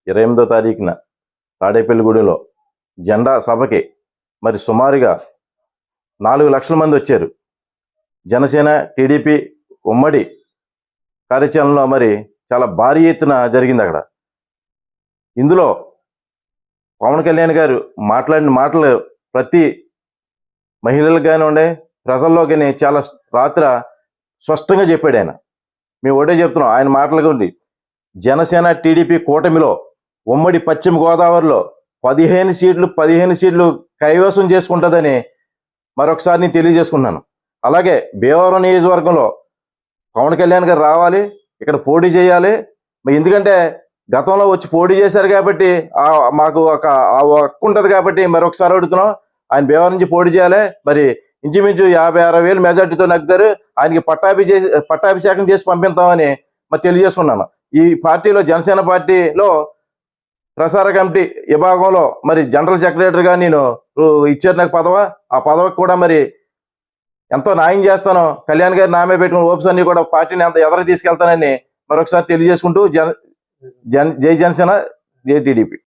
28వ తారీఖున తాడేపల్లిగూడెంలో జెండా సభకి మరి సుమారుగా 4 లక్షల మంది వచ్చారు. జనసేన టీడీపీ ఉమ్మడి కార్యాచరణలో మరి చాలా భారీ ఎత్తున జరిగింది అక్కడ. ఇందులో పవన్ కళ్యాణ్ గారు మాట్లాడిన మాటలు ప్రతి మహిళలకు కానివ్వండి, ప్రజల్లో కానీ చాలా రాత్ర స్పష్టంగా చెప్పాడు ఆయన. మేము ఒకటే చెప్తున్నాం, ఆయన మాటలు ఉండి జనసేన టీడీపీ కూటమిలో ఉమ్మడి పశ్చిమ గోదావరిలో 15 సీట్లు కైవసం చేసుకుంటుందని మరొకసారి నేను తెలియజేసుకున్నాను. అలాగే భీమవరం నియోజకవర్గంలో పవన్ కళ్యాణ్ గారు రావాలి, ఇక్కడ పోటీ చేయాలి. ఎందుకంటే గతంలో వచ్చి పోటీ చేశారు కాబట్టి మాకు ఒక హక్కు ఉంటుంది కాబట్టి మరొకసారి అడుగుతున్నాం, ఆయన భీమవరం నుంచి పోటీ చేయాలి. మరి ఇంచుమించు 50-60 వేలు మెజార్టీతో నగ్గుతారు. ఆయనకి పట్టాభిషేకం చేసి పంపిస్తామని మరి తెలియజేసుకున్నాను. ఈ పార్టీలో జనసేన పార్టీలో ప్రసార కమిటీ విభాగంలో మరి జనరల్ సెక్రటరీగా నేను ఇచ్చారు నాకు పదవి. ఆ పదవికి కూడా మరి ఎంతో న్యాయం చేస్తాను. కళ్యాణ్ గారి నామే పెట్టుకున్న ఓప్స్ అన్ని కూడా పార్టీని ఎంత ఎదరికి తీసుకెళ్తానని మరొకసారి తెలియజేసుకుంటూ జై జనసేన, జై టీడీపీ.